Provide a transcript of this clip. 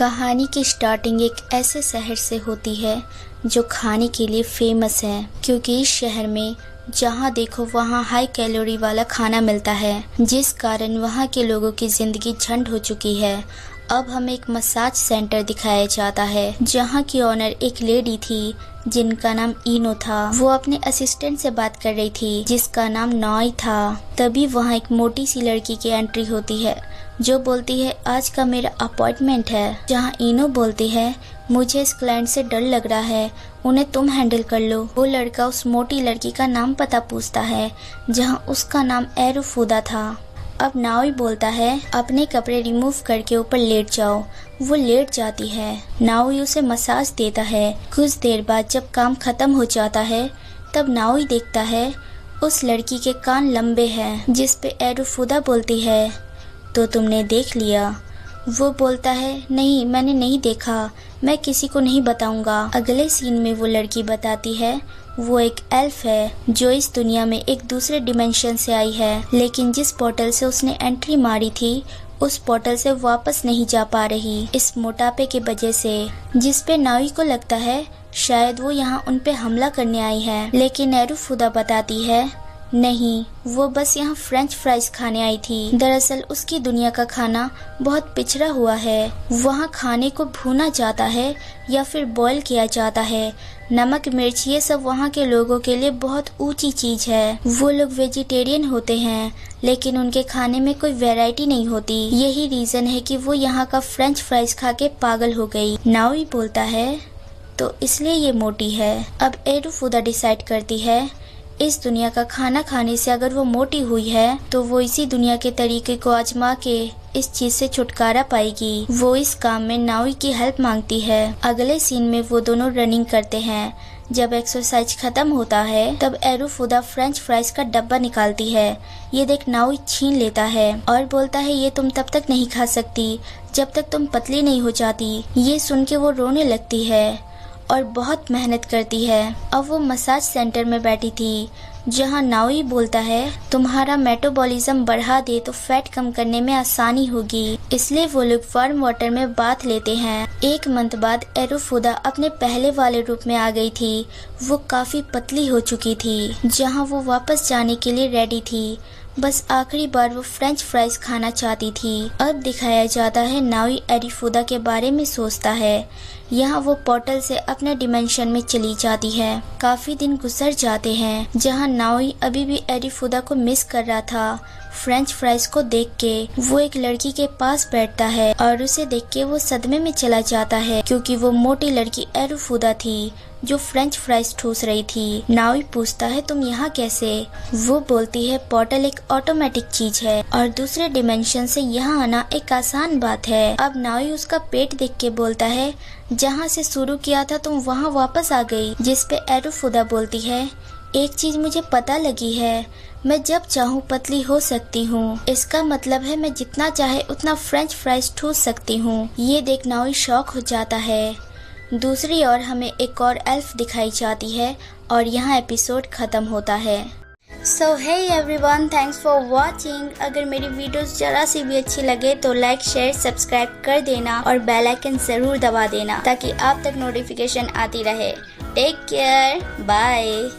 कहानी की स्टार्टिंग एक ऐसे शहर से होती है जो खाने के लिए फेमस है, क्योंकि इस शहर में जहाँ देखो वहाँ हाई कैलोरी वाला खाना मिलता है, जिस कारण वहाँ के लोगों की जिंदगी झंड हो चुकी है। अब हमें एक मसाज सेंटर दिखाया जाता है, जहाँ की ओनर एक लेडी थी जिनका नाम इनो था। वो अपने असिस्टेंट से बात कर रही थी जिसका नाम नॉय था। तभी वहाँ एक मोटी सी लड़की की एंट्री होती है जो बोलती है आज का मेरा अपॉइंटमेंट है। जहाँ इनो बोलती है मुझे इस क्लाइंट से डर लग रहा है, उन्हें तुम हैंडल कर लो। वो लड़का उस मोटी लड़की का नाम पता पूछता है, जहाँ उसका नाम एरुफुदा था। अब नाओई बोलता है अपने कपड़े रिमूव करके ऊपर लेट जाओ। वो लेट जाती है। नाओई उसे मसाज देता है। कुछ देर बाद जब काम खत्म हो जाता है तब नाओई देखता है उस लड़की के कान लंबे हैं, जिस पे एरुफुदा बोलती है तो तुमने देख लिया। वो बोलता है नहीं, मैंने नहीं देखा, मैं किसी को नहीं बताऊंगा। अगले सीन में वो लड़की बताती है वो एक एल्फ है जो इस दुनिया में एक दूसरे डिमेंशन से आई है, लेकिन जिस पोर्टल से उसने एंट्री मारी थी उस पोर्टल से वापस नहीं जा पा रही, इस मोटापे की वजह से, जिस पे नाओई को लगता है शायद वो यहाँ उन पे हमला करने आई है। लेकिन एरुफुदा बताती है नहीं, वो बस यहाँ फ्रेंच फ्राइज खाने आई थी। दरअसल उसकी दुनिया का खाना बहुत पिछड़ा हुआ है। वहाँ खाने को भूना जाता है या फिर बॉईल किया जाता है। नमक मिर्च ये सब वहाँ के लोगों के लिए बहुत ऊंची चीज है। वो लोग वेजिटेरियन होते हैं, लेकिन उनके खाने में कोई वैरायटी नहीं होती। यही रीजन है कि वो यहाँ का फ्रेंच फ्राइज खा के पागल हो गई। नाओई बोलता है तो इसलिए ये मोटी है। अब एरुफुदा डिसाइड करती है इस दुनिया का खाना खाने से अगर वो मोटी हुई है तो वो इसी दुनिया के तरीके को आजमा के इस चीज से छुटकारा पाएगी। वो इस काम में नाओई की हेल्प मांगती है। अगले सीन में वो दोनों रनिंग करते हैं। जब एक्सरसाइज खत्म होता है तब एरुफुदा फ्रेंच फ्राइज का डब्बा निकालती है। ये देख नाओई छीन लेता है और बोलता है ये तुम तब तक नहीं खा सकती जब तक तुम पतली नहीं हो जाती। ये सुन के वो रोने लगती है और बहुत मेहनत करती है। अब वो मसाज सेंटर में बैठी थी, जहाँ नाओई बोलता है तुम्हारा मेटाबॉलिज्म बढ़ा दे तो फैट कम करने में आसानी होगी, इसलिए वो लोग वार्म वाटर में बाथ लेते हैं। एक मंथ बाद एरुफुदा अपने पहले वाले रूप में आ गई थी। वो काफी पतली हो चुकी थी, जहाँ वो वापस जाने के लिए रेडी थी। बस आखिरी बार वो फ्रेंच फ्राइज खाना चाहती थी। अब दिखाया जाता है नाओई एरुफुदा के बारे में सोचता है। यहाँ वो पोर्टल से अपने डिमेंशन में चली जाती है। काफी दिन गुजर जाते हैं, जहाँ नाओई अभी भी एरुफुदा को मिस कर रहा था। फ्रेंच फ्राइज को देख के वो एक लड़की के पास बैठता है और उसे देख के वो सदमे में चला जाता है, क्योंकि वो मोटी लड़की एरुफुदा थी जो फ्रेंच फ्राइज ठूस रही थी। नाओई पूछता है तुम यहाँ कैसे? वो बोलती है पोर्टल एक ऑटोमेटिक चीज है और दूसरे डिमेंशन से यहाँ आना एक आसान बात है। अब नाओई उसका पेट देख के बोलता है जहाँ से शुरू किया था तुम वहाँ वापस आ गई, जिस पे एरुफुदा बोलती है एक चीज मुझे पता लगी है, मैं जब चाहूँ पतली हो सकती हूँ। इसका मतलब है मैं जितना चाहे उतना फ्रेंच फ्राइज ठूस सकती हूँ। ये देख नाओई शॉक हो जाता है। दूसरी ओर हमें एक और एल्फ दिखाई जाती है और यहाँ एपिसोड खत्म होता है। So hey everyone, thanks for watching. अगर मेरी वीडियोस जरा सी भी अच्छी लगे तो लाइक शेयर सब्सक्राइब कर देना और बेल आइकन जरूर दबा देना ताकि आप तक नोटिफिकेशन आती रहे। Take care, bye.